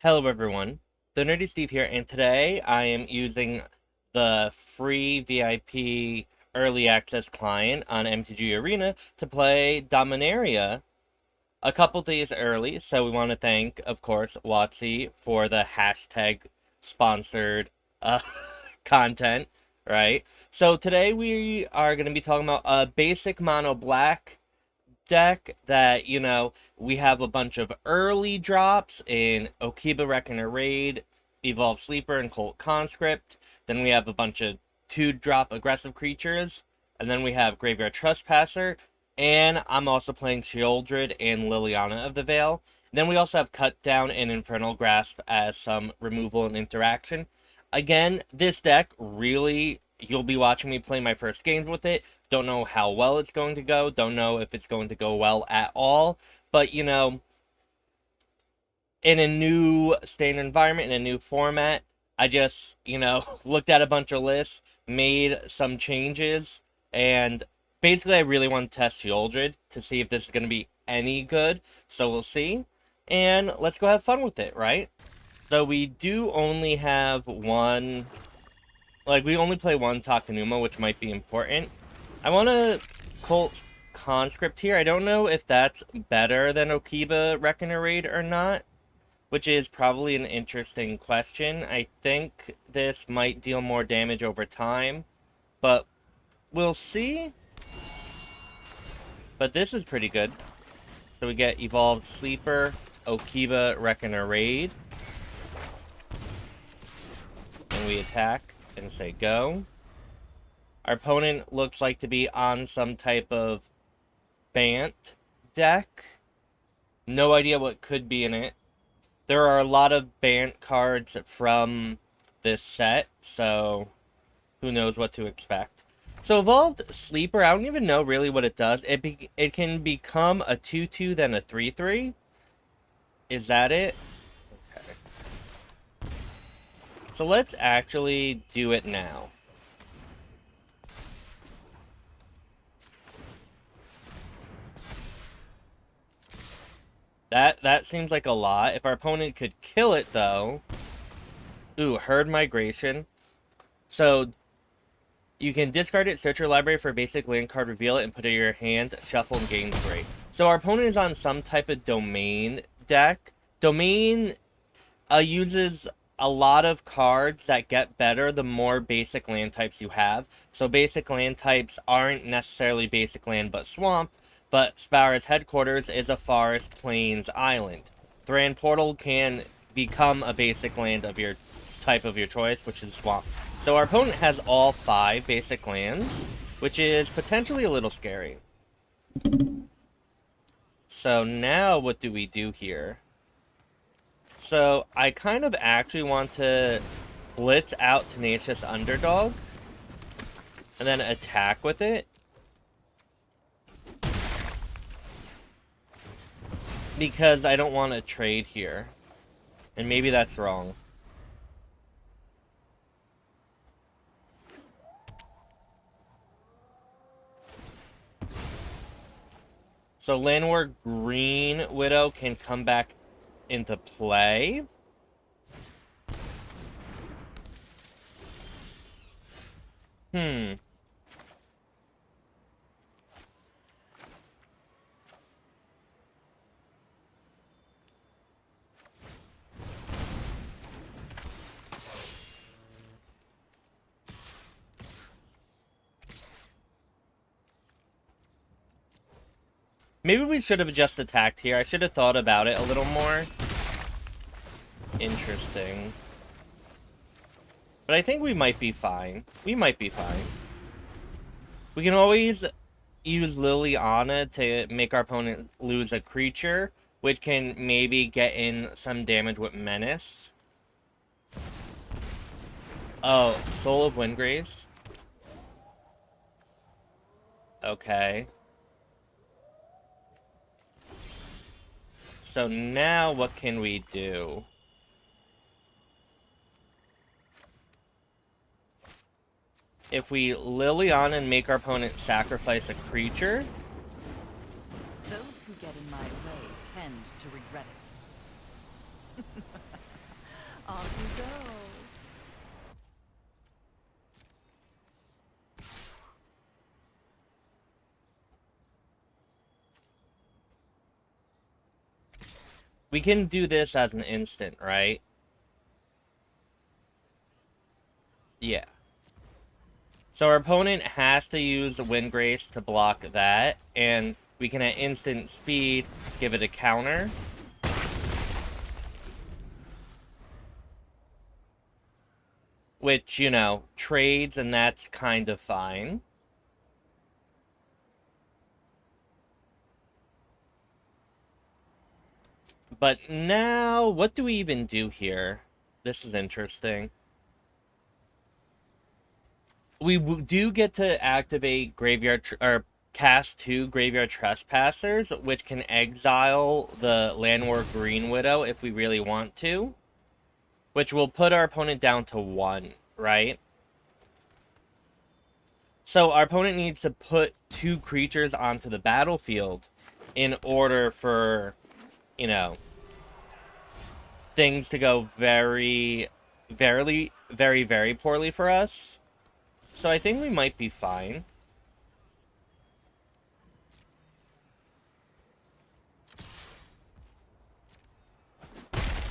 Hello everyone, the Nerdy Steve here, and today I am using the free VIP early access client on MTG Arena to play Dominaria a couple days early. So we want to thank, of course, WOTC for the hashtag sponsored uh, content, right? So today we are going to be talking about a basic mono black deck that, we have a bunch of early drops in Okiba Reckoner Raid, Evolve Sleeper, and Cult Conscript. Then we have a bunch of 2-drop aggressive creatures. And then we have Graveyard Trespasser. And I'm also playing Sheoldred and Liliana of the Veil. Then we also have Cut Down and Infernal Grasp as some removal and interaction. Again, this deck really, you'll be watching me play my first games with it. Don't know how well it's going to go. Don't know if it's going to go well at all. But, in a new standard environment, in a new format, I just, looked at a bunch of lists, made some changes, and basically I really want to test Sheoldred to see if this is going to be any good. So we'll see. And let's go have fun with it, right? So we do only have one, we only play one Takenuma, which might be important. I want to Cult Conscript here. I don't know if that's better than Okiba Reckoner Raid or not, which is probably an interesting question. I think this might deal more damage over time, but we'll see. But this is pretty good. So we get Evolved Sleeper, Okiba Reckoner Raid. And we attack and say go. Our opponent looks like to be on some type of Bant deck. No idea what could be in it. There are a lot of Bant cards from this set, so who knows what to expect. So Evolved Sleeper, I don't even know really what it does. It can become a 2-2, then a 3-3. Is that it? Okay. So let's actually do it now. That seems like a lot. If our opponent could kill it, though... Ooh, Herd Migration. So, you can discard it, search your library for a basic land card, reveal it, and put it in your hand, shuffle, and gain 3. So our opponent is on some type of Domain deck. Domain uses a lot of cards that get better the more basic land types you have. So basic land types aren't necessarily basic land, but swamp. But Spara's headquarters is a forest, plains, island. Thran Portal can become a basic land of your type of your choice, which is swamp. So our opponent has all 5 basic lands, which is potentially a little scary. So now what do we do here? So I kind of actually want to blitz out Tenacious Underdog and then attack with it. Because I don't want to trade here. And maybe that's wrong. So Landward Green Widow can come back into play. Maybe we should have just attacked here. I should have thought about it a little more. Interesting. But I think we might be fine. We might be fine. We can always use Liliana to make our opponent lose a creature, which can maybe get in some damage with Menace. Oh, Soul of Windgraves. Okay. So now what can we do? If we Liliana and make our opponent sacrifice a creature... Those who get in my way tend to regret it. Off you go. We can do this as an instant, right? Yeah. So our opponent has to use Wind Grace to block that, and we can at instant speed give it a counter. Which, you know, trades, and that's kind of fine. But now, what do we even do here? This is interesting. We do get to activate or cast 2 Graveyard Trespassers, which can exile the Landwar Green Widow if we really want to. Which will put our opponent down to 1, right? So our opponent needs to put 2 creatures onto the battlefield in order for, you know, things to go very, very poorly for us. So I think we might be fine.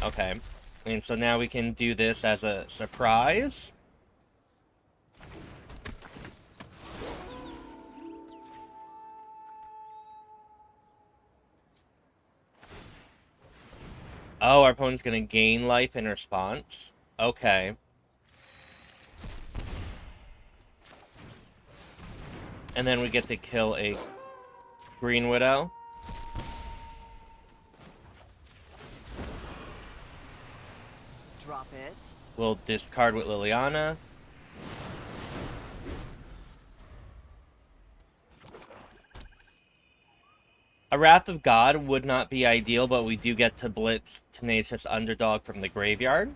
Okay. And so now we can do this as a surprise. Oh, our opponent's gonna gain life in response. Okay. And then we get to kill a Green Widow. Drop it. We'll discard with Liliana. A Wrath of God would not be ideal, but we do get to blitz Tenacious Underdog from the graveyard.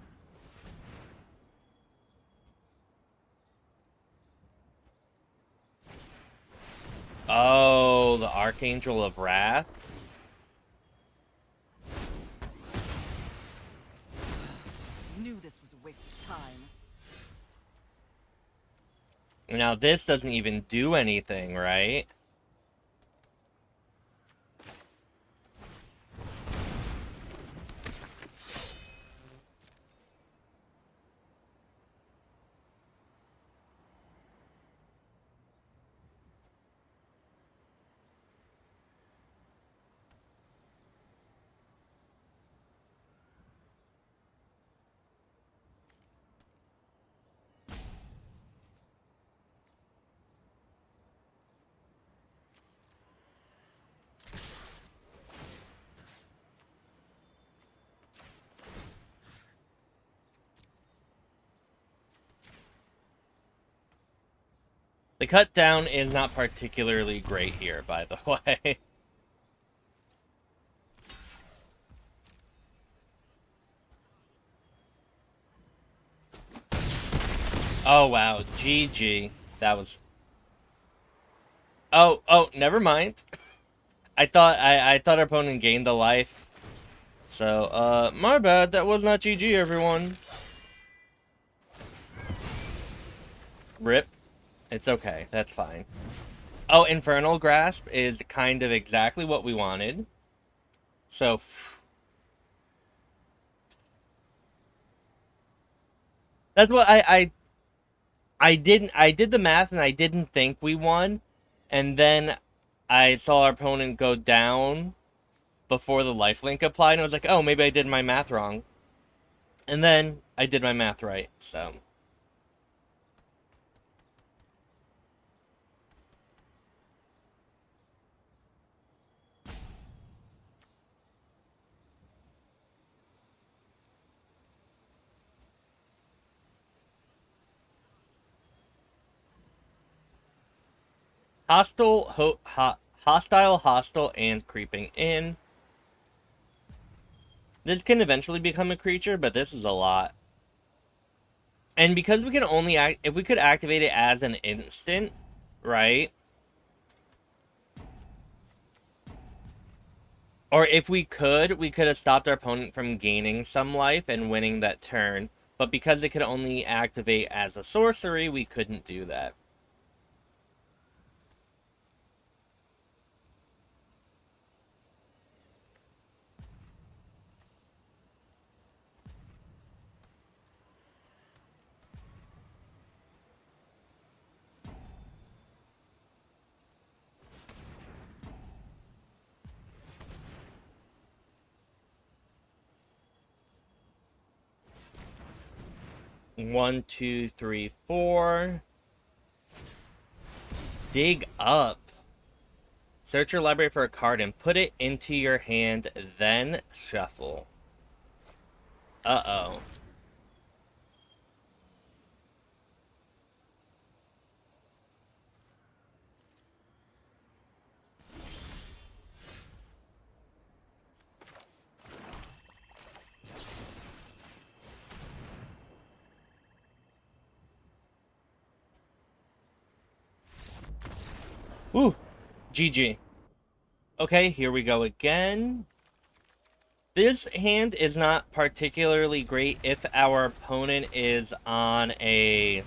Oh, the Archangel of Wrath. Knew this was a waste of time. Now this doesn't even do anything, right? The cut down is not particularly great here, by the way. Oh, wow. GG. That was... Oh, never mind. I thought our opponent gained the life. So, my bad. That was not GG, everyone. Rip. It's okay. That's fine. Oh, Infernal Grasp is kind of exactly what we wanted. So... That's what I did the math and I didn't think we won. And then I saw our opponent go down before the lifelink applied, and I was like, oh, maybe I did my math wrong. And then I did my math right, so... Hostile, hostile, and creeping in. This can eventually become a creature, but this is a lot. And because we can only if we could activate it as an instant, right? Or if we could have stopped our opponent from gaining some life and winning that turn. But because it could only activate as a sorcery, we couldn't do that. One, two, three, four. Dig up. Search your library for a card and put it into your hand, then shuffle. Uh-oh. Ooh, GG. Okay, here we go again. This hand is not particularly great if our opponent is on a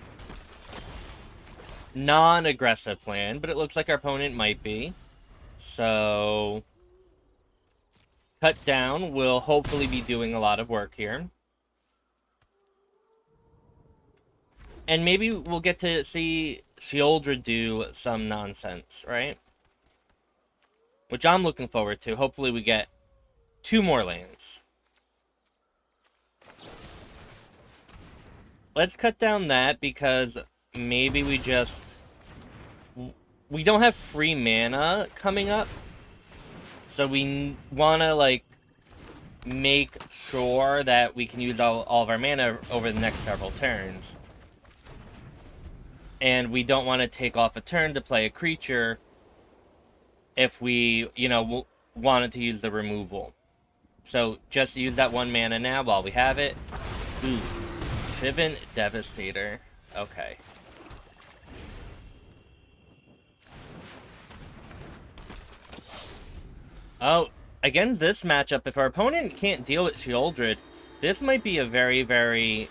non-aggressive plan, but it looks like our opponent might be. So, cut down will hopefully be doing a lot of work here. And maybe we'll get to see Sheoldred do some nonsense, right? Which I'm looking forward to. Hopefully we get 2 more lands. Let's cut down that because maybe we just... We don't have free mana coming up. So we want to, like, make sure that we can use all of our mana over the next several turns. And we don't want to take off a turn to play a creature if we, you know, wanted to use the removal. So just use that 1 mana now while we have it. Ooh, Shivan Devastator. Okay. Oh, against this matchup, if our opponent can't deal with Sheoldred, this might be a very, very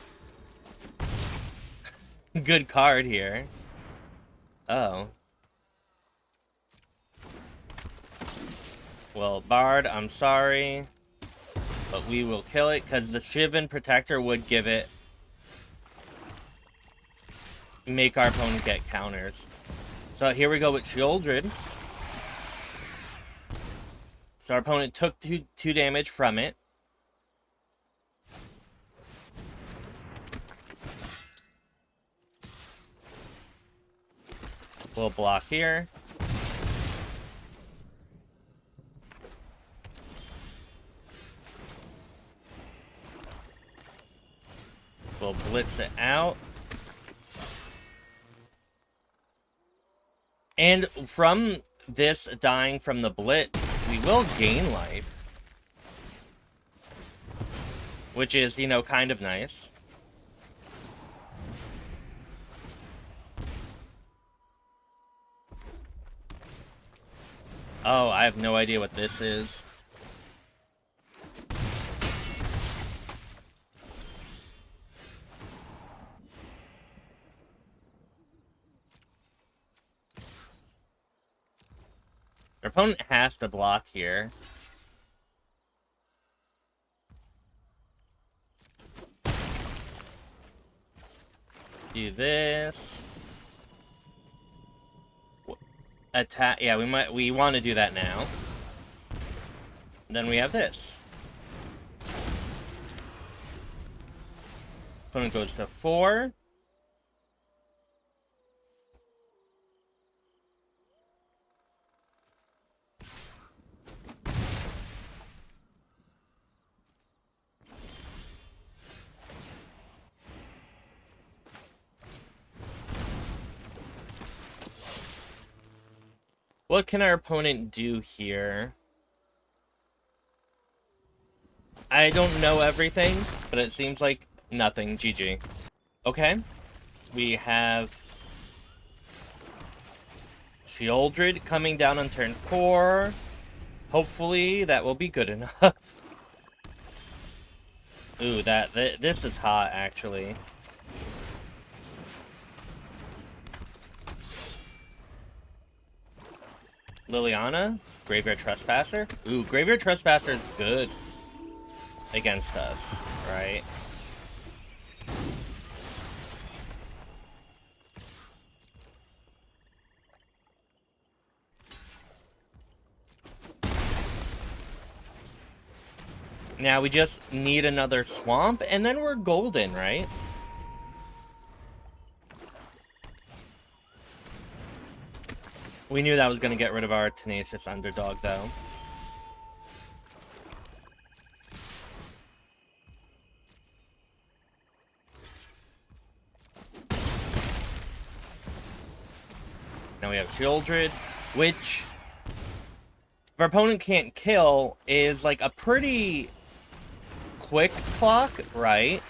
good card here. Oh. Well, Bard, I'm sorry. But we will kill it, because the Shivan Protector would give it... make our opponent get counters. So here we go with Sheoldred. So our opponent took two damage from it. We'll block here. We'll blitz it out. And from this dying from the blitz, we will gain life. Which is, you know, kind of nice. Oh, I have no idea what this is. Our opponent has to block here. Do this. Attack. Yeah, we want to do that now. Then we have this. Opponent goes to 4. What can our opponent do here? I don't know everything, but it seems like nothing. GG. Okay. We have Sheoldred coming down on turn 4. Hopefully that will be good enough. Ooh, this is hot, actually. Liliana? Graveyard Trespasser? Ooh, Graveyard Trespasser is good against us, right? Now we just need another swamp, and then we're golden, right? We knew that was going to get rid of our Tenacious Underdog, though. Now we have Sheoldred, which, if our opponent can't kill, is like a pretty quick clock, right?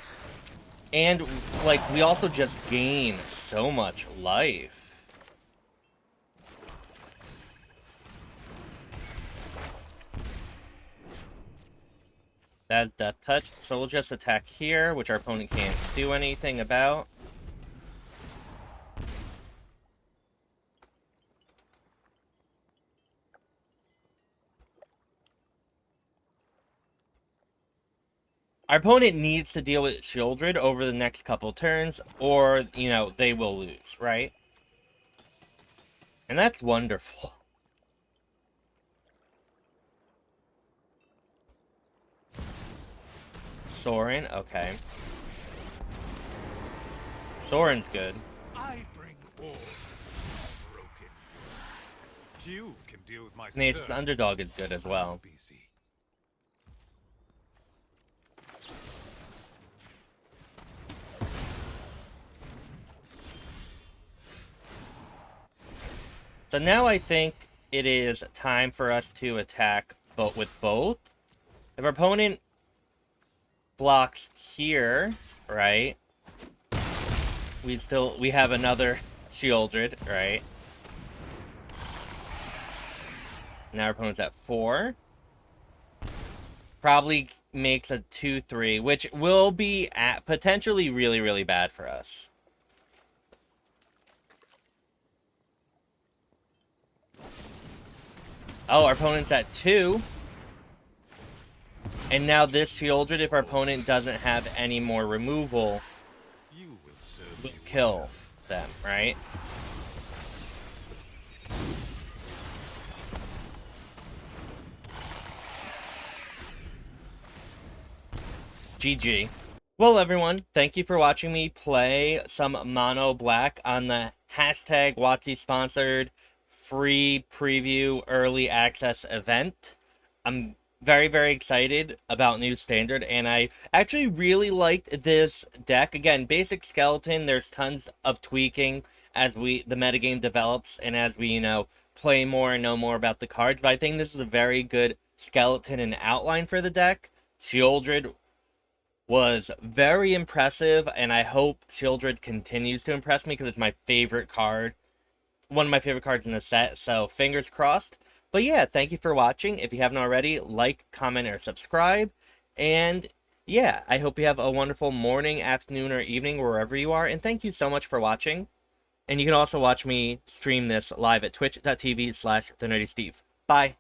And, like, we also just gain so much life. That's Death Touch, so we'll just attack here, which our opponent can't do anything about. Our opponent needs to deal with Sheoldred over the next couple turns, or, you know, they will lose, right? And that's wonderful. Soren, okay. Soren's good. I bring all broken. You can deal with my Tenacious Underdog is good as well. So now I think it is time for us to attack with both. If our opponent blocks here, right? We have another Sheoldred, right? Now our opponent's at 4. Probably makes a 2-3, which will be potentially really, really bad for us. Oh, our opponent's at 2. And now this Sheoldred, if our opponent doesn't have any more removal, will kill them, right? GG. Well, everyone, thank you for watching me play some Mono Black on the hashtag WOTC sponsored free preview early access event. I'm very, very excited about New Standard, and I actually really liked this deck. Again, basic skeleton, there's tons of tweaking as the metagame develops and as we, you know, play more and know more about the cards, but I think this is a very good skeleton and outline for the deck. Sheoldred was very impressive, and I hope Sheoldred continues to impress me because it's my favorite card. One of my favorite cards in the set, so fingers crossed. But yeah, thank you for watching. If you haven't already, like, comment, or subscribe. And yeah, I hope you have a wonderful morning, afternoon, or evening, wherever you are. And thank you so much for watching. And you can also watch me stream this live at twitch.tv/thenerdysteve. Bye.